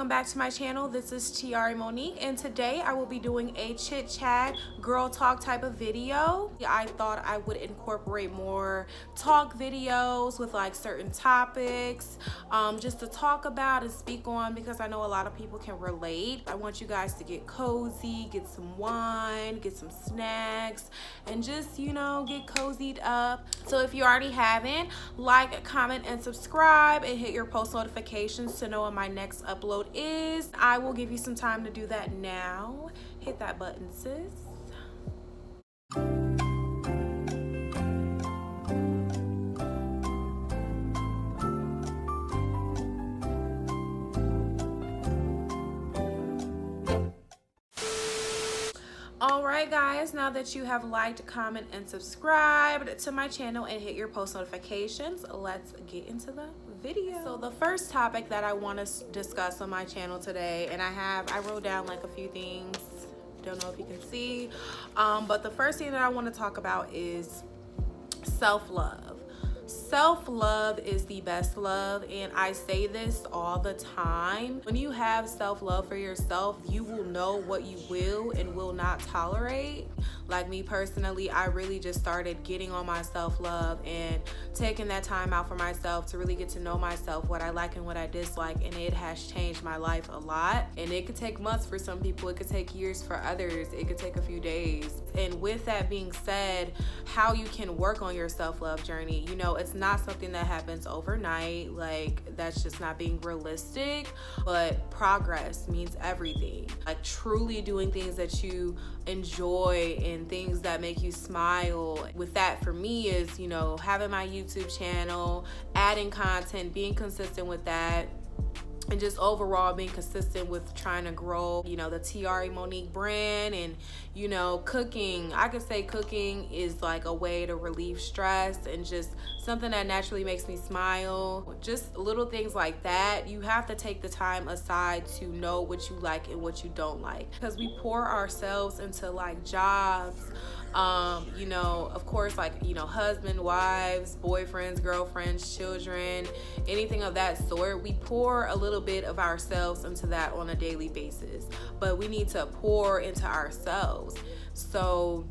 welcome back to my channel. This is Tyarrie Monique, and today I will be doing a chit chat girl talk type of video. I thought I would incorporate more talk videos with like certain topics, just to talk about and speak on, because I know a lot of people can relate. I want you guys to get cozy, get some wine, get some snacks, and just, you know, get cozied up. So if you already haven't, like, comment, and subscribe, and hit your post notifications to know when my next upload is. I will give you some time to do that now. Hit that button, sis. Alright guys, now that you have liked, comment, and subscribed to my channel and hit your post notifications, let's get into the video. So the first topic that I want to discuss on my channel today, and I wrote down like a few things, don't know if you can see, but the first thing that I want to talk about is self-love. Self-love is the best love, and I say this all the time. When you have self-love for yourself, you will know what you will and will not tolerate. Like me personally, I really just started getting on my self-love and taking that time out for myself to really get to know myself, what I like and what I dislike, and it has changed my life a lot. And it could take months for some people, it could take years for others, it could take a few days. And with that being said, how you can work on your self-love journey, you know, it's not something that happens overnight. Like, that's just not being realistic, but progress means everything. Like truly doing things that you enjoy and things that make you smile. With that, for me, is, you know, having my YouTube channel, adding content, being consistent with that, and just overall being consistent with trying to grow, you know, the Tyarrie Monique brand. And, you know, cooking, I could say cooking is like a way to relieve stress and just something that naturally makes me smile. Just little things like that. You have to take the time aside to know what you like and what you don't like, because we pour ourselves into like jobs, you know, of course, like, you know, husband, wives, boyfriends, girlfriends, children, anything of that sort. We pour a little bit of ourselves into that on a daily basis, but we need to pour into ourselves. So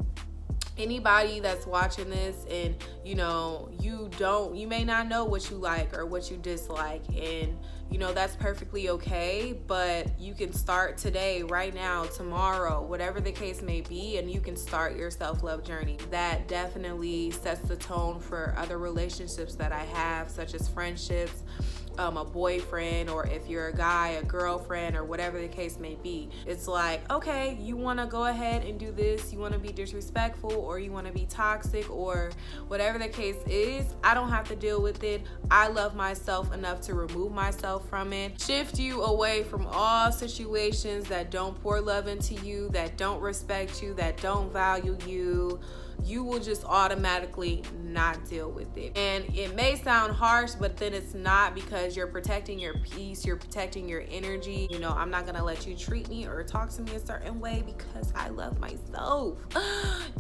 anybody that's watching this and, you know, you may not know what you like or what you dislike, and, you know, that's perfectly okay, but you can start today, right now, tomorrow, whatever the case may be, and you can start your self-love journey. That definitely sets the tone for other relationships that I have, such as friendships, a boyfriend, or if you're a guy, a girlfriend, or whatever the case may be. It's like, okay, you want to go ahead and do this, you want to be disrespectful, or you want to be toxic, or whatever the case is, I don't have to deal with it. I love myself enough to remove myself from it, shift you away from all situations that don't pour love into you, that don't respect you, that don't value you. You will just automatically not deal with it. And it may sound harsh, but then it's not, because you're protecting your peace, you're protecting your energy. You know, I'm not gonna let you treat me or talk to me a certain way because I love myself.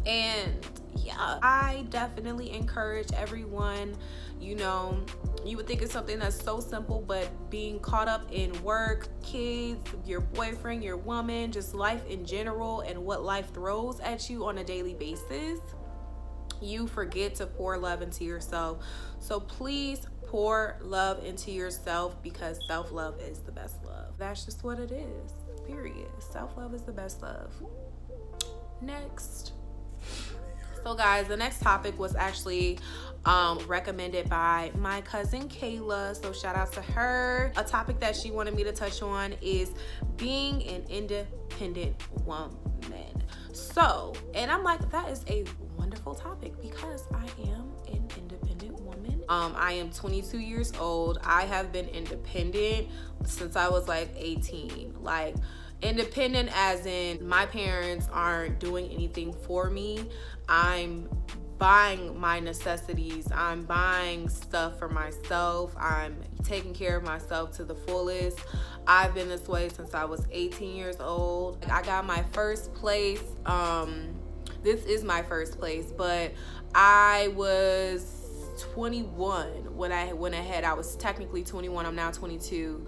And yeah, I definitely encourage everyone, you know, you would think it's something that's so simple, but being caught up in work, kids, your boyfriend, your woman, just life in general, and what life throws at you on a daily basis, you forget to pour love into yourself. So please pour love into yourself, because self-love is the best love. That's just what it is, period. Self-love is the best love. Next. So guys, the next topic was actually recommended by my cousin Kayla, so shout out to her. A topic that she wanted me to touch on is being an independent woman. So, and I'm like, that is a wonderful topic, because I am an independent woman. I am 22 years old. I have been independent since I was like 18. Like, independent as in my parents aren't doing anything for me. I'm buying my necessities. I'm buying stuff for myself. I'm taking care of myself to the fullest. I've been this way since I was 18 years old. I got my first place. This is my first place, but I was 21 when I went ahead. I was technically 21. I'm now 22.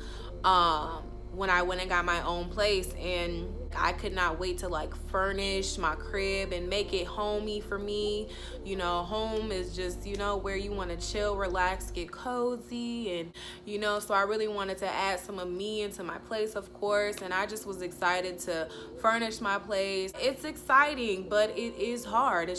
when I went and got my own place, and I could not wait to like furnish my crib and make it homey for me. You know, home is just, you know, where you want to chill, relax, get cozy, and you know, so I really wanted to add some of me into my place, of course, and I just was excited to furnish my place. It's exciting, but it is hard.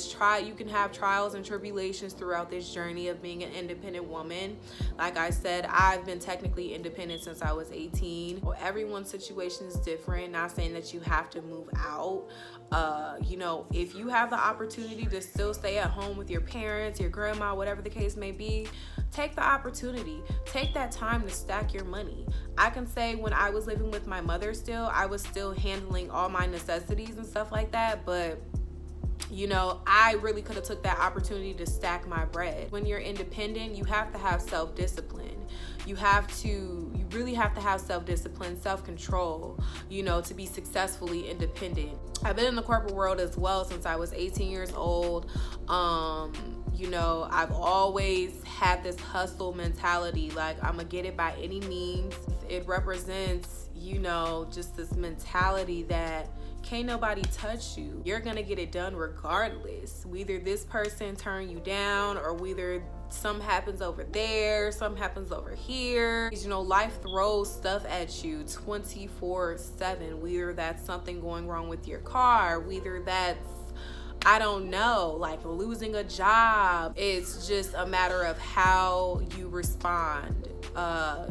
You can have trials and tribulations throughout this journey of being an independent woman. Like I said, I've been technically independent since I was 18. Everyone's situation is different. Not saying that you have to move out. You know, if you have the opportunity to still stay at home with your parents, your grandma, whatever the case may be, take the opportunity. Take that time to stack your money. I can say when I was living with my mother still, I was still handling all my necessities and stuff like that, but you know, I really could have took that opportunity to stack my bread. When you're independent, you have to have self-discipline. You really have to have self-discipline, self-control, you know, to be successfully independent. I've been in the corporate world as well since I was 18 years old. You know, I've always had this hustle mentality, like I'm gonna get it by any means. It represents, you know, just this mentality that can't nobody touch you. You're gonna get it done regardless. Whether this person turn you down or whether some happens over there, some happens over here. You know, life throws stuff at you 24/7. Whether that's something going wrong with your car, whether that's, I don't know, like losing a job. It's just a matter of how you respond,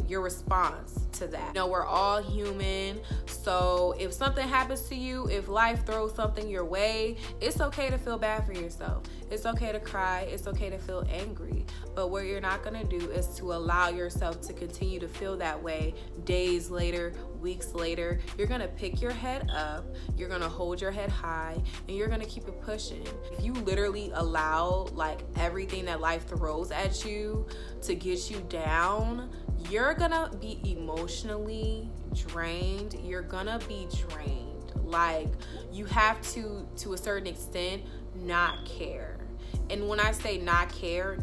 your response to that. You know, we're all human, so if something happens to you, if life throws something your way, it's okay to feel bad for yourself. It's okay to cry. It's okay to feel angry. But what you're not gonna do is to allow yourself to continue to feel that way days later, weeks later. You're gonna pick your head up, you're gonna hold your head high, and you're gonna keep it pushing. If you literally allow like everything that life throws at you to get you down, you're gonna be emotionally drained. You're gonna be drained. Like, you have to a certain extent, not care. And when I say not care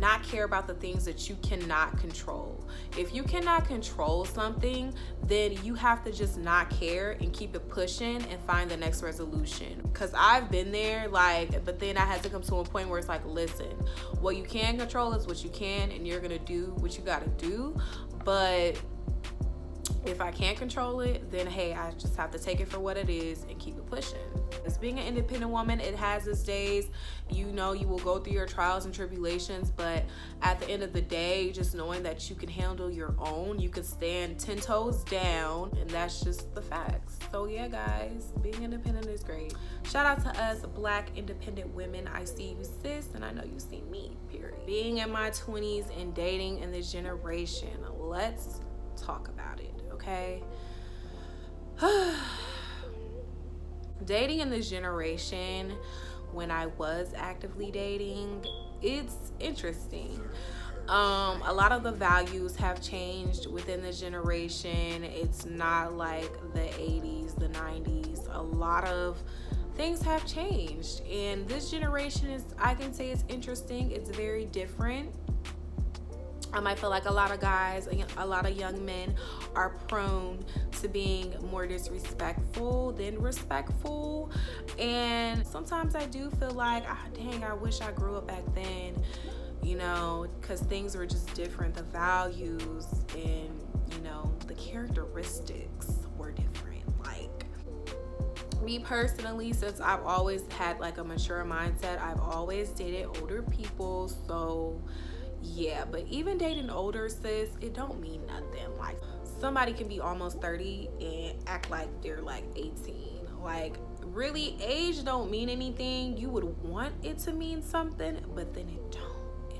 about the things that you cannot control. If you cannot control something, then you have to just not care and keep it pushing and find the next resolution. Because I've been there, like, but then I had to come to a point where it's like, listen, what you can control is what you can, and you're gonna do what you gotta do. But if I can't control it, then hey, I just have to take it for what it is and keep it pushing. As being an independent woman, it has its days. You know, you will go through your trials and tribulations, but at the end of the day, just knowing that you can handle your own, you can stand 10 toes down, and that's just the facts. So yeah, guys, being independent is great. Shout out to us Black independent women. I see you, sis, and I know you see me, period. Being in my 20s and dating in this generation, let's talk about it, okay? Dating in this generation, when I was actively dating, it's interesting. A lot of the values have changed within this generation. It's not like the 80s, the 90s. A lot of things have changed, and this generation is, I can say it's interesting. It's very different. I feel like a lot of guys, a lot of young men are prone to being more disrespectful than respectful. And sometimes I do feel like, dang, I wish I grew up back then, you know, because things were just different. The values and, you know, the characteristics were different. Like, me personally, since I've always had like a mature mindset, I've always dated older people. So yeah, but even dating older, sis, it don't mean nothing. Like, somebody can be almost 30 and act like they're like 18. Like, really, age don't mean anything. You would want it to mean something, but then it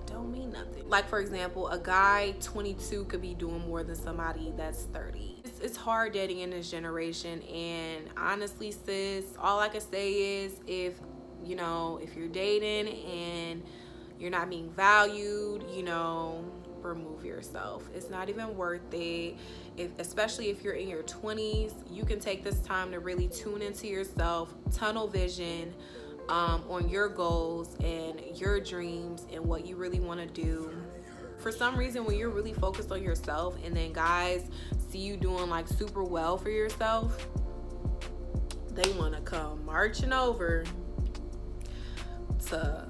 don't mean nothing. Like, for example, a guy 22 could be doing more than somebody that's 30. It's hard dating in this generation, and honestly, sis, all I can say is if you're dating and you're not being valued, you know, remove yourself. It's not even worth it. Especially if you're in your 20s, you can take this time to really tune into yourself, tunnel vision on your goals and your dreams and what you really want to do. For some reason, when you're really focused on yourself and then guys see you doing like super well for yourself, they want to come marching over to,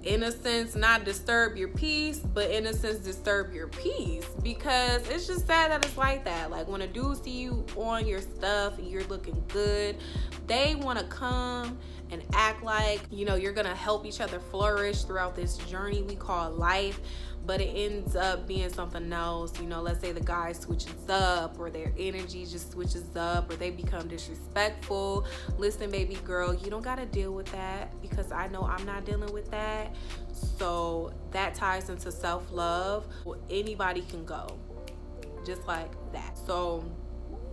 in a sense, not disturb your peace, but in a sense disturb your peace, because it's just sad that it's like that. Like when a dude see you on your stuff and you're looking good, they want to come and act like, you know, you're gonna help each other flourish throughout this journey we call life, but it ends up being something else. You know, let's say the guy switches up, or their energy just switches up, or they become disrespectful. Listen, baby girl, you don't gotta deal with that, because I know I'm not dealing with that. So that ties into self-love. Well, anybody can go just like that. So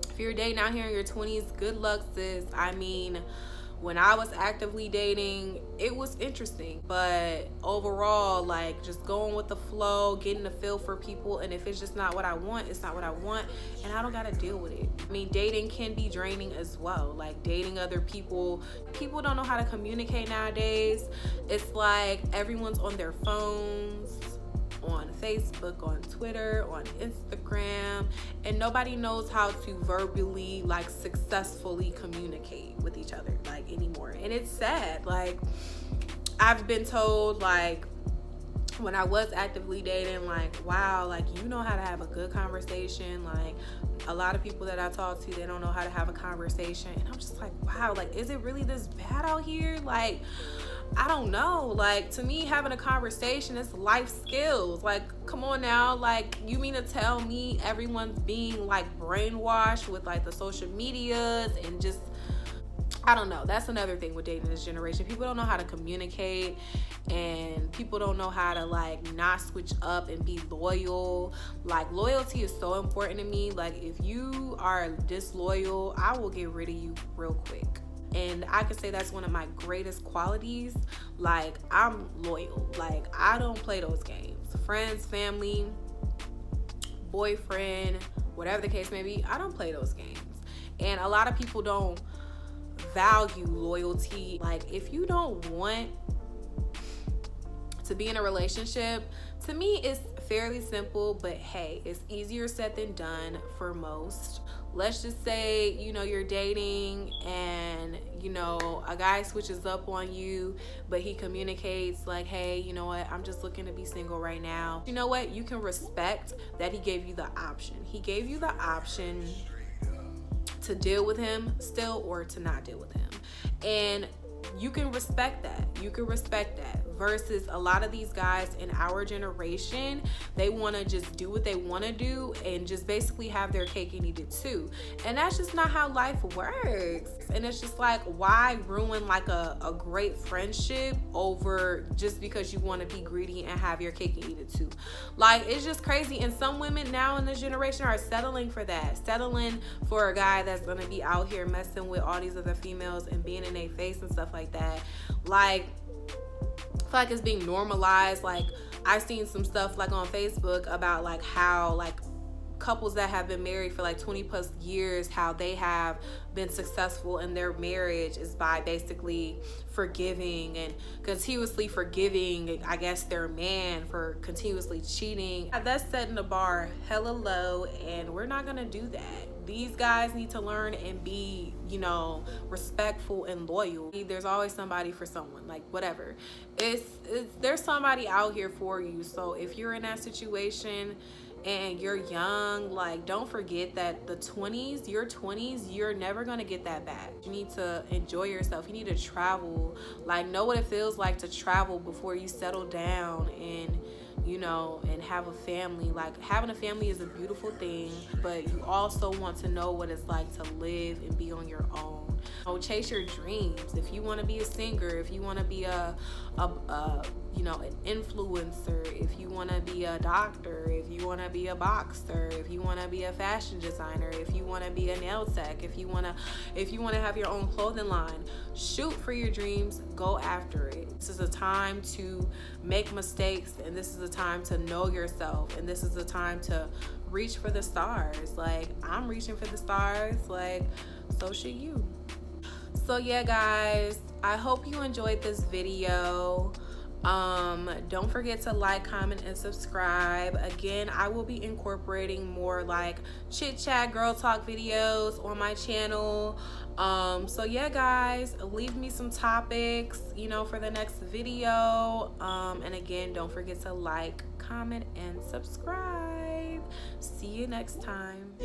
if you're dating out here in your 20s, good luck, sis. I mean, when I was actively dating, it was interesting, but overall, like, just going with the flow, getting a feel for people, and if it's just not what I want, it's not what I want, and I don't gotta deal with it. I mean, dating can be draining as well. Like, dating other people don't know how to communicate nowadays. It's like everyone's on their phones, on Facebook, on Twitter, on Instagram, and nobody knows how to verbally, like, successfully communicate with each other, like, anymore. And it's sad. Like, I've been told, like, when I was actively dating, like, wow, like, you know how to have a good conversation. Like, a lot of people that I talk to, they don't know how to have a conversation. And I'm just like, wow, like, is it really this bad out here? Like, I don't know. Like, to me, having a conversation is life skills. Like, come on now. Like, you mean to tell me everyone's being, like, brainwashed with, like, the social medias and just, I don't know. That's another thing with dating this generation. People don't know how to communicate, and people don't know how to, like, not switch up and be loyal. Like, loyalty is so important to me. Like, if you are disloyal, I will get rid of you real quick. And I could say that's one of my greatest qualities. Like, I'm loyal. Like, I don't play those games. Friends, family, boyfriend, whatever the case may be, I don't play those games. And a lot of people don't value loyalty. Like, if you don't want to be in a relationship, to me, it's fairly simple, but hey, it's easier said than done for most. Let's just say, you know, you're dating and, you know, a guy switches up on you, but he communicates like, hey, you know what, I'm just looking to be single right now. You know what? You can respect that he gave you the option. He gave you the option to deal with him still or to not deal with him. And you can respect that. You can respect that. Versus a lot of these guys in our generation, they want to just do what they want to do and just basically have their cake and eat it too. And that's just not how life works. And it's just like, why ruin like a great friendship over just because you want to be greedy and have your cake and eat it too? Like, it's just crazy. And some women now in this generation are settling for that. Settling for a guy that's going to be out here messing with all these other females and being in their face and stuff like that. Like, I feel like it's being normalized. Like, I've seen some stuff like on Facebook about like how like couples that have been married for like 20 plus years, how they have been successful in their marriage is by basically forgiving and continuously forgiving, I guess, their man for continuously cheating. That's setting the bar hella low, and we're not gonna do that. These guys need to learn and be, you know, respectful and loyal. There's always somebody for someone, like whatever. There's somebody out here for you. So if you're in that situation and you're young, like, don't forget that your 20s, you're never gonna get that back. You need to enjoy yourself. You need to travel. Like, know what it feels like to travel before you settle down and, you know, and have a family. Like, having a family is a beautiful thing, but you also want to know what it's like to live and be on your own. So chase your dreams. If you want to be a singer, if you want to be you know, an influencer, if you want to be a doctor, if you want to be a boxer, if you want to be a fashion designer, if you want to be a nail tech, if you want to have your own clothing line, shoot for your dreams, go after it. This is a time to make mistakes, and this is a time to know yourself, and this is a time to reach for the stars. Like, I'm reaching for the stars, like, so should you. So yeah, guys, I hope you enjoyed this video. Don't forget to like, comment, and subscribe. Again, I will be incorporating more like chit chat, girl talk videos on my channel. So yeah, guys, leave me some topics, you know, for the next video. And again, don't forget to like, comment, and subscribe. See you next time.